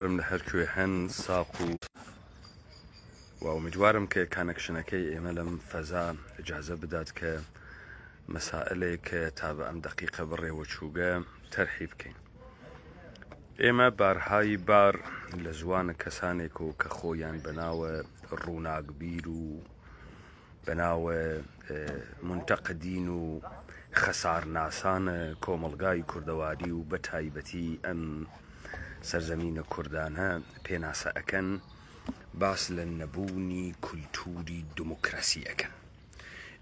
من هەرکوێ هەن ساق و ئومیدوارم کە کانەکشنەکەی ئێمە لەم فەزا ئجازە بدات کە مەسائلێک کە تا بە ئەم دەقیقە بڕێوەچووگە تەرحی بکەین. ئێمە بارهای بار لە زوانە کەسانێک و کە خۆیان بەناوە ڕووناکبیر و بەناوە منتەقدین و خەسارناسانە کۆمەڵگای کوردەواری و بە تایبەتی ئەم سەرزەمینە کوردانە پێناسە ئەەکەن باس لە نەبوونی کولتوری دموکراسی ئەەکەن.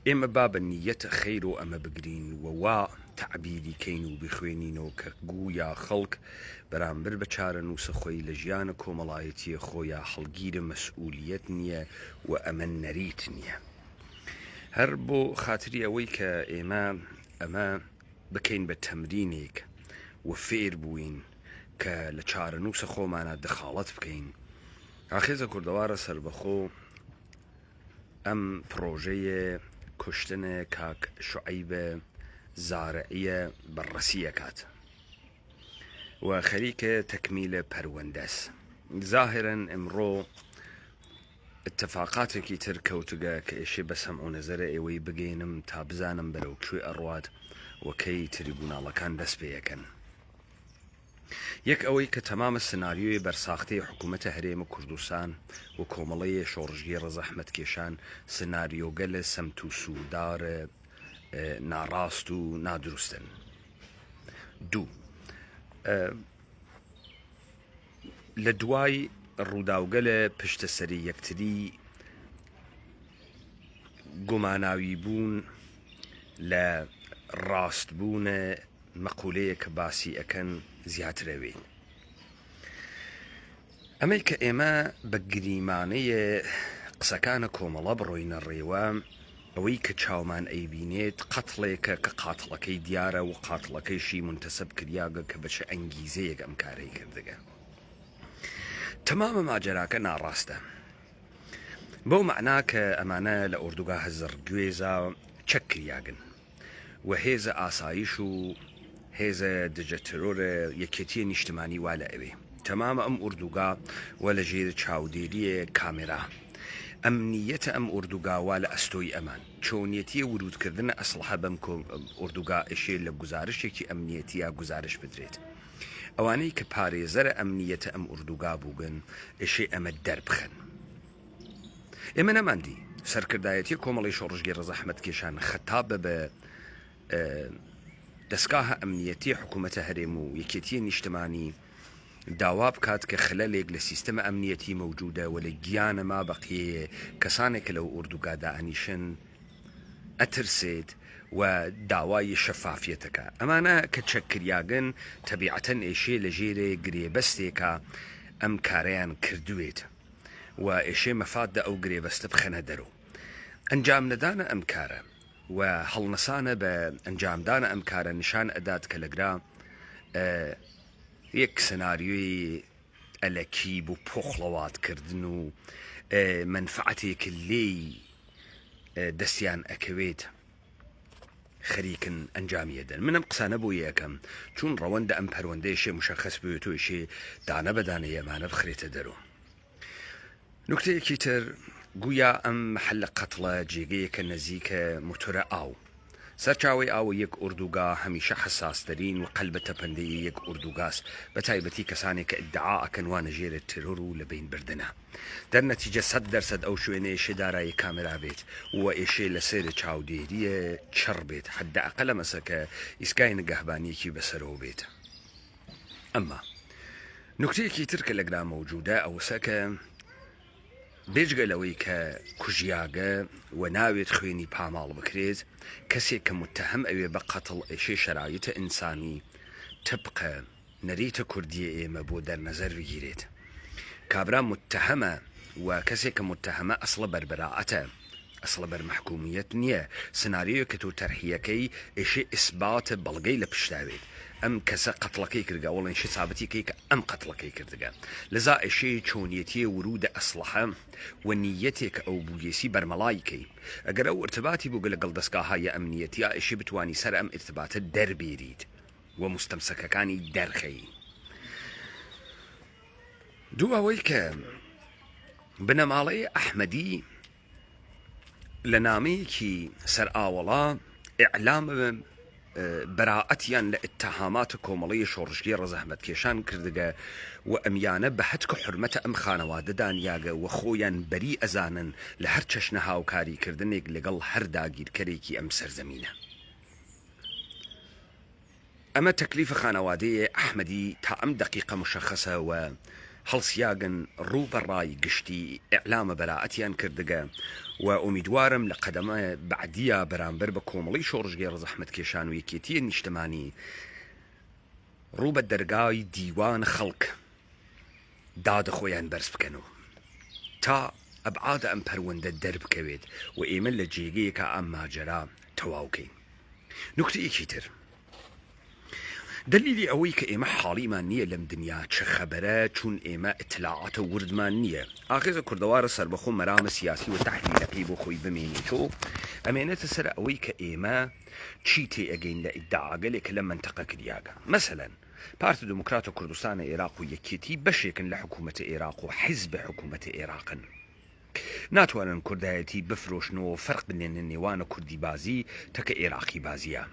ئێمە با بە نیەتە خەیر و ئەمە بگرین و وا تعبیری کەین و بخوێنینەوە کە گویا خەڵک بەرامبەر بە چارە نووسە خۆی لە ژیانە کۆمەڵایەتیە خۆیان هەڵگیرە مەسئولیەت نییە و ئەمە نەریت نییە. هەر بۆ خاتری ئەوەی کە ئەمە بکەین بە تەمرینێک و فێر بووین کە لە چارە نووسە خۆمانە دەخاڵەت بکەین. ئاخێزە کوردەوارە سربەخۆ ئەم پرۆژەیە کوشتنە کاک شوعەیبە زارعیە بەڕەسی ئەکات و خەریکە تەکمیلە پەروەندەس. ظاهرەن ئەمڕۆ اتفاقاتێکی تر کەوتگە کە ئێشێ بە سەمع و نەزەرە ئێوەی بگەینم تا بزانم بەرەو کوێ ئەڕوات وەکەی تریبوناڵەکان دەست پێ یەکەن. یەک ئەوەی کە تەمامە سناریۆی بەرساختەی حکوومەتە هەرێمە کوردستان و کۆمەڵەیە شۆڕژگی ڕەز ئەحمەد کێشان سناریۆگە لە سەمت و سوودارە ناڕاست و نادروستن. دوو، لە دوای ڕووداوگە لە پشتە سەری یەکتری گوماناوی بوون لە ڕاستبوونە مەقولەیە کە باسی ئەەکەن زیاترەوێن. ئەمەی کە ئێمە بە گریمانەیە قسەکانە کۆمەڵە بڕۆینە ڕێوە ئەوەی کە چاومان ئەیبینێت قەتڵێکە کە قاتڵەکەی دیارە و قاتڵەکەیشی منتەسەب کریاگە کە بەچە ئەنگیزەیەک ئەم کارەی کردگە. تەمامە ماجەراکە ناڕاستە بەو مەعنا کە ئەمانە لە ئوردوگا هەزر گوێزا چەک کریاگن و هێزە ئاسایش و هێزە دژەترۆرە یەکێتیە نیشتمانی وا لە ئەوێ. تەمامە ئەم ئوردوگا وە لە ژێر چاودێریە کامێرا. ئەمنیەتە ئەم ئوردوگاوا لە ئەستۆی ئەمان چۆنیەتیە ورودکردنە ئەسلحە بەم ئوردوگا ئەشێ لە گزارشێکی ئەمنیەتیە گزارش بدرێت. ئەوانەی کە پارێزەرە ئەمنیەتە ئەم ئوردوگا بووگن ئێشێ ئەمە دەربخەن. ئێمە نەماندی سەرکردایەتی کۆمەڵی شۆڕژگی ڕەز ئەحمەد کێشان خەتابە بە دەستگاهە ئەمنیەتی حکوومەتە هەرێم و یەکێتیە نیشتمانی داوا بکات کە خلەلێک لە سیستەمە ئەمنیەتی مەوجودە و لە گیانەما بەقیەیە کەسانێک لەو ئوردوگادا ئەنیشن ئەترسێت و داوای شەفافیەتەکە. ئەمانە کە چەککریاگەن تەبیعەتەن ئێشێ لە ژێرێ گرێبەستێکە ئەم کارەیان کردوێت و ئێشێ مەفادە ئەو گرێبەستە بخەنە دەرەوە. ئەنجام نەدانە ئەم کارە و هەڵنەسانە بە ئەنجامدانە ئەم کارە نیشان ئەدات کە لەگرا یەک سناریۆی ئەلەکی بوو پۆخڵەواتکردن و منفعەتێک لێی دەستیان ئەکەوێت خەریکن ئەنجامیەدەن. منم قسانە بۆ یەکەم چون ڕەوەندە ئەم پەروەندەیەشێ مشەخەس بێت و ئێشێ دانە بەدانە ئێمانە بخرێتە دەرەوە. نکتەیەکی تر گویا ئەم محەلە قەتڵە جێگەیەکە نەزیکە موتورە ئاو. سەرچاوی ئاوە یەک ئوردوگا هەمیشە حساسترین و قەلبە تەپەندەی یەک ئوردوگاس بە تایبەتی کەسانێک کە ئیدعا ئەکەن وانە ژێرە ترۆر و لە بین بردنە. دەرنەتیجە 100% ئەو شوێنە ئێشێ دارایی کامێرا بێت و ئێشێ لە سێرە چاودێریە چڕ بێت حدە ئەقەلە مەسەکە ئیسکای نگەهبانیەکی بەسەرەوە بێت. ئەمما نکتەیەکی تر کە لەگرا مەوجودە ئەوسەکە بێجگە لەوەی کە کوژیاگە و ناوێت خوێنی پاماڵ بکرێت کەسێک کە متتەهم ئەوێ بە قەتڵ ئێشێ شەرایطە ئینسانی تبقە نەریتە کوردیە ئێمە بۆ دەرنەزەر بگیرێت. کابرا متتەهەمە و کەسێک کە متتەهەمە ئەسڵە بەربەراعەتە ئەسڵە بەرمەحکومیەت نییە. سناریۆ کە تۆ تەرحیەکەی ئێشێ ئیسباتە بەڵگەی لە پشتاوێت ئەم کەسە قەتڵەکەی کردگە وەڵێنشی سابەتیکەی کە ئەم قەتڵەکەی کردگە. لەزا ئێشەی چۆنیەتیە ورودە ئەسلحە و نیەتێک ئەو بووگێسی بەرمەڵایکەی ئەگەر ئەو ارتباتی بووگە لەگەڵ دەستگاهایە ئەمنیەتیا ئێشێ بتوانی سەر ئەم ارتباتە دەربێریت و مستەمسەکەکانی دەرخەی. دوو ئەوەی کە بنەماڵەی ئەحمەدی لە نامەیەکی سەرئاوەڵا ئیعلام براعەتیان لە ئتتهامات کۆمەڵەی شۆڕژگی ڕەزەحمەتکێشان کردگە و ئەمیانە بە هەتکە حورمەتە ئەم خانەوادەدان یاگە و خۆیان بەری ئەزانن لە هەر چەشنە هاوکاریکردنێک لەگەڵ هەر داگیرکەرێکی ئەم سەرزەمینە. ئەمە تەکلیف خانەوادەیە ئەحمەدی تا ئەم دقیقە مشەخەسە و هەڵسیاگن ڕوو بەڕای گشتی ئیعلامە بەراعەتیان کردگە و ئومیدوارم لە قەدەمە بەعدیە بەرامبەر بە کۆمەڵی شۆڕژگی ڕەزەحمەتکێشان و یەکێتیە نیشتمانی ڕوو بە دەرگای دیوان خەڵک دادە خۆیان بەرز بکەن و تا ئەبعادە ئەم پەروەندە دەربکەوێت و ئێمە لە جێگەیەکە ئەم ماجەرا تەواوکەین. نوکتەیەکی تر دلیلی ئەوەی کە ئێمە حاڵیمان نییە لەم دنیا چه خەبەرە چون ئێمە ئتلاعاتە وردمان نییە. ئاخێزە کوردەوارە سەربەخۆ مەرامە سیاسی و تەحلیلەکەی بۆ خۆی بمێنیتۆ ئەمێنێتە سەر ئەوەی کە ئێمە چی تێئەگەین لە ئیدعاگەلێک لە منتەقە کریاگە. مەسەلەن پارتی دموکرات و کوردستانە عێراق و یەکێتی بەشێکن لە حکوومەتە عێراق و حیزب حکوومەتە عێراقن. ناتوانن کوردایەتی بفرۆشنەوە فەرق بنێنن نێوانە کوردی بازی تەکە عێراقی بازیە.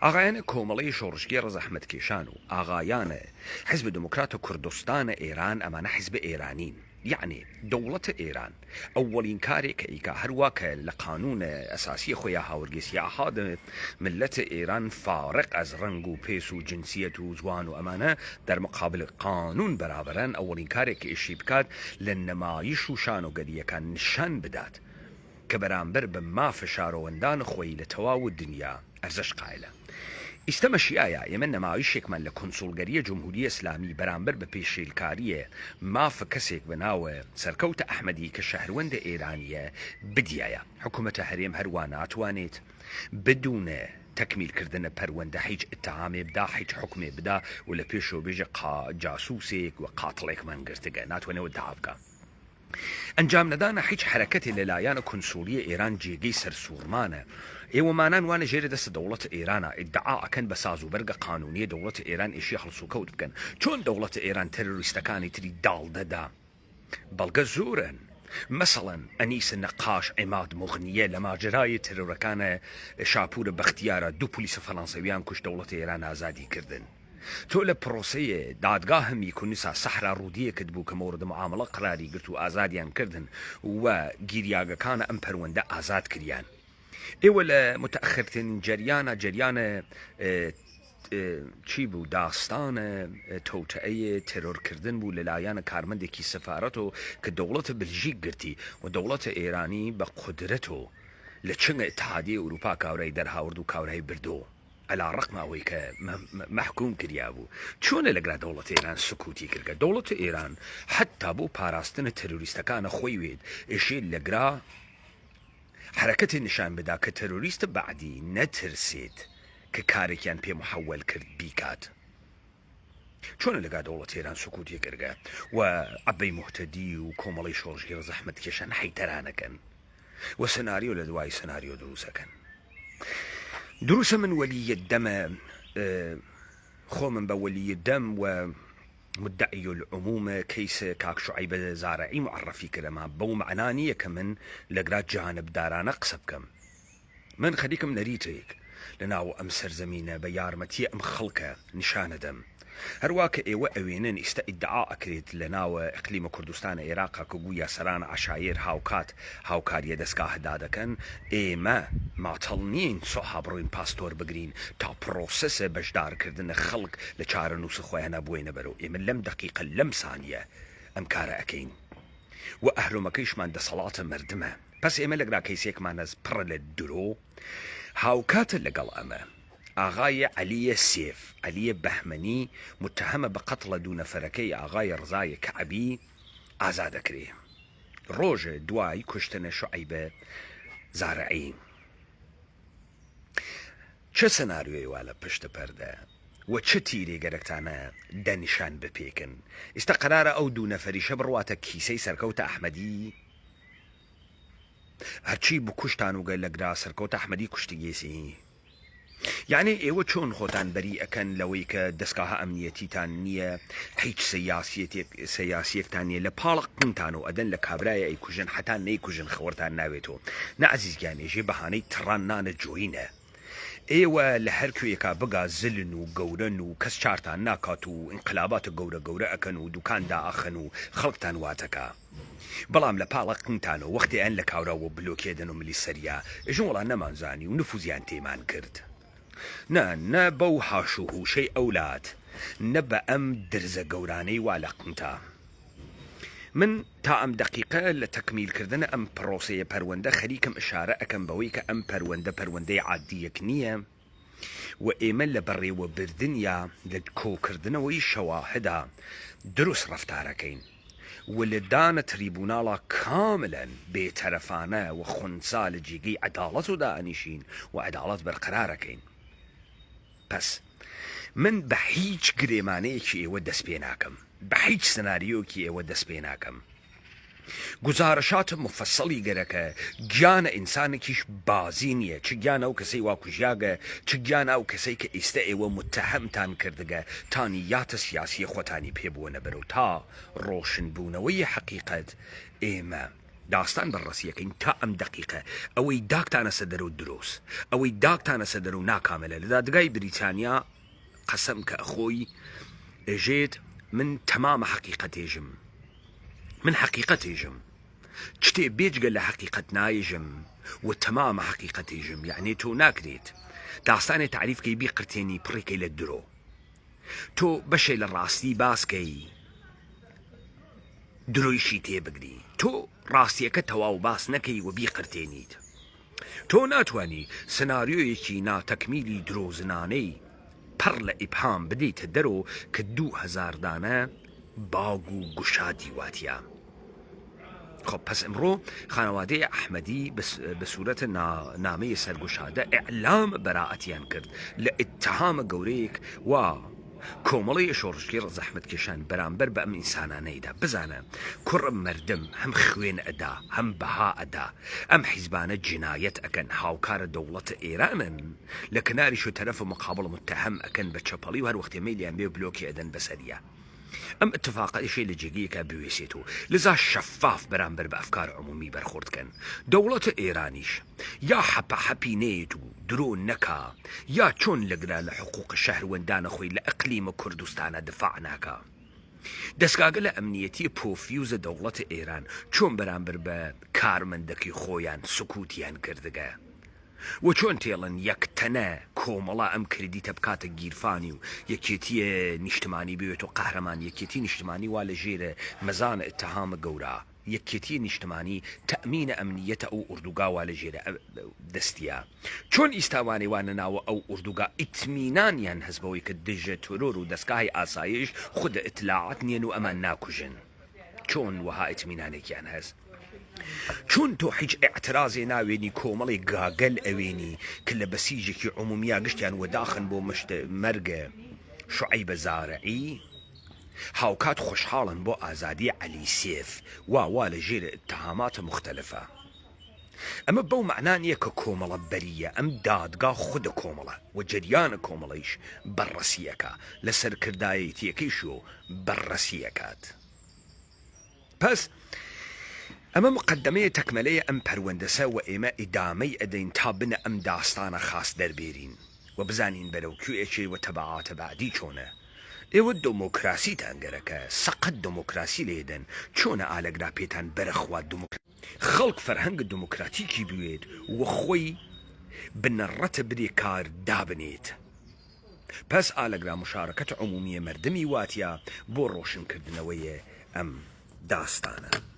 ئاغایانە کۆمەڵەی شۆڕژگی ڕەزەحمەتکێشان و ئاغایانە حیزب دموکرات و کوردستانە ئێران ئەمانە حیزب ئێرانین، یعنی دەوڵەتە ئێران ئەوەڵین کارێک کە ئیکا هەروە کە لە قانونە ئەساسی خۆیان هاوەرگێسی ئاحاد ملەتە ئێران فارق ئەز ڕنگ و پێس و جنسیەت و زوان و ئەمانە دەرمقابل قانون بەرابەرن ئەوەڵین کارێک کە ئیشی بکات لە نەمایش و شانۆگەریەکان نیشان بدات کە بەرامبەر بە مافە شارۆوەندان خۆی لە تەواو دنیا ئەرزش قایلە. ئیستەمە شیایە ئێمە نەمایشێکمان لە کۆنسوڵگەریە جمهوری ئیسلامی بەرامبەر بە پێشێلکاریە مافە کەسێک بناوە سەرکەوتە ئەحمەدی کە شەهروەندە ئێرانیە بدیایە. حکوومەتە هەرێم هەروە ناتوانێت بدونە تەکمیلکردنە پەروەندە هیچ ئتهامێ بدا هیچ حکمێ بدا و لە پێشەوە بێژە جاسووسێک و قاتڵێکمان گرتگە ناتوانێەوە دابکە. ئەنجام نەدانە هیچ حرەکەتی لەلایەنە کۆنسوڵیە ئێران جێگەی سەرسوورمانە. ئێوەمانان وانە ژێرە دەستە دەوڵەتە ئێرانە ئیدعا ئەکەن بە ساز و بەرگە قانونیە دەوڵەتە ئێران ئێشی هەڵسوکەوت بکەن چۆن دەوڵەتە ئێران تەرۆریستەکانی تری داڵدەدا. بەڵگە زۆرن. مەسەڵەن ئەنیسە نەقاش عیماد مغنیە لە ماجرای تەرۆرەکانە شاپورە بەختیارە دوو پلیسە فەڵەنسەویان کوش دەوڵەتە ئێران ئازادی کردن. تۆ لە پرۆسەیە دادگا هەمی کونیسا سەحرا ڕوودیەکت بوو کە مۆرد معاملە قراری گرت و ئازادیان کردن و گیریاگەکانە ئەم پەروەندە ئازاد کریان. ئێوە لە متأخرترین جریانە چی بوو داستانە تەوتەیە تێرۆرکردن بوو لەلایەنە کارمەندێکی سەفارەت و کە دەوڵەتە بلژیک گرتی و دەوڵەتە ئێرانی بە قودرەت و لە چنگە ئتحادیە ئوروپا کاورای دەرهاورد و کاورای بردۆ ئەلا ڕقم ئەوەی کە مەحکوم کریا بوو. چۆنە لەگرا دەوڵەت ئێران سکوتی کردگە. دەوڵەت ئێران حتا بۆ پاراستنە تەرۆریستەکانە خۆی وێت ئێشێ لەگرا حرەکەتی نیشان بدا کە تەرۆریستە بەعدی نەترسێت کە کارێکیان پێ محەوەل کرد بیکات. چۆنە لەگا دەوڵەت ئێران سکوتی کردگە و عەبەی موحتەدی و کۆمەڵی شۆڕژگی ڕەزەحمەتکێشان حەیتەرانەکەن و سەناریۆ لە دوای سەناریۆ دروستەکەن. دروسە من وەلیە دەمە خۆ من بە وەلیە دەم و مدعی العمومە کەیسە کاک شوعیبە زارعی معرفی کردەما بەو معنaa نییە کە من لەگرا جانبدارانە قسە بکەم. من خەریکم نەریتێک لە ناو ئەم سەرزەمینە بە یارمەتی ئەم خەڵکە نیشانەدەم. هەروە کە ئێوە ئەوێنن ئیستا ئیدعا ئەکرێت لە ناوە ئەقلیمە کوردستانە عێراقا کە گویا سەران عشایر هاوکات هاوکاریە دەستگاه هەدا دەکەن ئێمە ماتەڵ نین سۆها بڕۆین پاستۆر بگرین تا پرۆسەسە بەشدارکردنە خەڵک لە چارە نووس خۆیانە بووینە بەرەو. ئێمە لەم دقیقە لەم سانیە ئەم کارە ئەکەین و ئەهلومەکەیشمان دەسەڵاتە مردمە. پس ئێمە لەگرا کەیسێکمانەز پڕە لە درۆ هاوکاتە لەگەڵ ئەمە ئاغای عەلیە سێف عەلیە بەهمەنی متهمە بە قەتڵە دوو نەفەرەکەی ئاغای ڕزای کەعبی ئازادەکرێ ڕۆژە دوای کوشتنە شوعیبە زارعی. چه سەناریۆی وا لە پشتە پەردە و چه تیرێگەرەکتانە دەنیشان بپێکن. ئێستا قەرارە ئەو دوو نەفەریشە بڕواتە کیسەی سەرکەوتە ئەحمەدی هەرچی بکوشتان و گەل لەگرا سەرکەوتە ئەحمەدی کوشتیگێسی يعني ئێوە چۆن خۆتان بەری ئەەکەن لەوەی کە دەستگاها ئەمنیەتیتان نییە هیچ سەیاسیەکتان نیە لە پاڵقتانەوە ئەدەن لە کابرایە ئەیکوژن حتان نەیکوژن خەوەرتان ناوێتەوە نەعزیزگیانێژێ بەهانەی تڕان نانە جۆینە ئێوە لە هەر کوێیەکە بگا زلن و گەورن و کەس چارتان ناکات و ئینقلاباتە گەورە ئەکەن و دوکاندا ئاخەن و خەڵکتان واتەکە بەڵام لە پاڵقتانەوە وەختی ئەن لە کاوراوە بلۆکێدن و ملی سەریا ژن وڵان نەمانزانی و نفوزیان تێمان کرد نە بەو هاش و هوشەی ئەولات نە بە ئەم درزە گەورانەی وا لە قنتا من تا ئەم دقیقە لە تەکمیلکردنە ئەم پرۆسەیە پەروەندە خەریکم ئشارە ئەەکەم بەوەی کە ئەم پەروەندەی عادیەک نییە و ئێمە لە بەڕێوەبردن یا لە کۆکردنەوەی شەواهدا دروست ڕەفتارەکەین و لە دانە تریبوناڵە کاملەن بێتەرەفانە و خونسا لە جێگەی عەداڵەت و دائەنیشین و عەداڵەت بەرقەرارەکەین. پس من بە هیچ گرێمانەیەکی ئێوە دەست پێ ناکەم، بە هیچ سناریۆکی ئێوە دەست پێ ناکەم. گزارشاتم مفەسەڵی گەرەکە گیانە ئینسانێکیش بازی نییە، چ گیانە ئەو کەسەی واکوژیاگە، چ گیانە ئەو کەسەی کە ئێستا ئێوە متتەهەمتان کردگە تانیاتە سیاسیە خۆتانی پێبووەنە بەرەو تا ڕۆشنبوونەوەی حەقیقەت ئێمە داستان بەڕەسیەکەین تا ئەم دقیقە ئەوەی داکتانە سەدەرە و دروست ئەوەی داکتانە سەدەر و ناکامەلە لە دادگای بریتانیا قەسەم کە ئەخۆی ئەژێت من تەمامە حەقیقەتێژم، من حەقیقەتێژم، شتێ بێجگە لە حەقیقەت نایژم و تەمامە حەقیقەتێژم. یعنی تۆ ناکرێت داستانێ تعریفکەی بی قرتێنی پڕێکەی لە درۆ تۆ بەشێ لە ڕاستی باسکەی درۆیشی تێبگری، تۆ ڕاستیەکە تەواو باس نەکەی و بی قرتێنیت. تۆ ناتوانی سناریۆیەکی ناتەکمیلی درۆزنانەی پڕ لە ئیبهام بدەیتە دەرۆ کە 2000 دانە باگ و گوشادی واتیە. خب پس ئەمڕۆ خانەوادەی ئەحمەدی بە سوورەتە نامەی سەرگوشادە ئیعلام بەراعەتیان کرد لە ئیتهامە گەورەیەک و کۆمەڵی شۆڕژگی ڕەزەحمەتکێشان بەرامبەر بە ئەم ئینسانانەیدا. بزانە کوڕم مەردم هەم خوێن ئەدا هەم بەها ئەدا، ئەم حیزبانە جنایەت ئەکەن، هاوکارە دەوڵەتە ئێرانن، لە کناریش و تەرەف و مقابڵ متتەهەم ئەکەن بە چەپەڵی و هەر وەختێ مەیلیان بێ بلۆکی ئەدەن بەسەریە. ئەم اتفاقەشەی لە جێگەیەکە بوێسێت و لذا شەفاف بەرامبەر بە ئەفکار عمومی بەرخوردکەن. دەوڵەتە ئێرانیش یا حەپەحەپی نێت و درۆ نەکا یا چۆن لەگرا لە حقوق شەهروەندانە خۆی لە ئەقلیمە کوردستانە دفاع ناکا. دەستگاگە لە ئەمنیەتی پۆفیوزە دەوڵەتە ئێران چۆن بەرامبەر بە کارمەندەکی خۆیان سکوتیان کردگە و چۆن تێڵن یەکتەنە کۆمەڵا ئەم کردیتە بکاتە گیرفانی و یەکێتیە نیشتمانی بێت و قەهرەمان یەکێتی نیشتمانی وا لە ژێرە مەزانە ئتتهامە گەورە، یەکێتی نیشتمانی تەمینە ئەمنیەتە ئەو ئوردوگاوا لە ژێرە دەستیە. چۆن ئیستاوانی وانە ناوە ئەو ئوردوگا ئیتمینانیان هەزبەوەی کە دژە تۆرۆر و دەستگاهی ئاسایش خودە ئتلاعات نیەن و ئەمان ناکوژن. چۆن وەها ئیتمینانێکیان هەست؟ چۆن تۆ هیچ ئاعترازێ ناوێنی کۆمەڵی گاگەل ئەوێنی کە لە بەسیژێکی عمومیە گشتیان وەداخن بۆ مەرگە شوعەیبە زارعی، هاوکات خۆشحاڵن بۆ ئازادی عەلی سێف وا لە ژێرە ئتتهاماتە مختلفە. ئەمە بەو معنانیە کە کۆمەڵە بەریە، ئەم دادگا خودە کۆمەڵە و جەریانە کۆمەڵەیش بەڕەسیەکە لە سەرکردایەتیەکەیش و بەڕەسیەکات. پس ئەمە مقدمەیە تەکمەلەیە ئەم پەروەندەسە و ئێمە ئیدامەی ئەدەین تا بنە ئەم داستانە خاص دەربێرین و بزانین بەرەو کوێچێ و تەبعاتە بعدی چۆنە. ئێوە دموکراسیتان گەرەکە سەقەت دموکراسی لێدەن، چۆنە ئالەگرا پێتان بەرەخوا خەڵک فەرهەنگە دموکراتیکی بوێت و خۆی بنەڕەتە برێ کار دابنێت. پس ئالەگرا مشارەکەت عمومیە مەردمی واتیە بۆ ڕۆشنکردنەوەیە ئەم داستانە.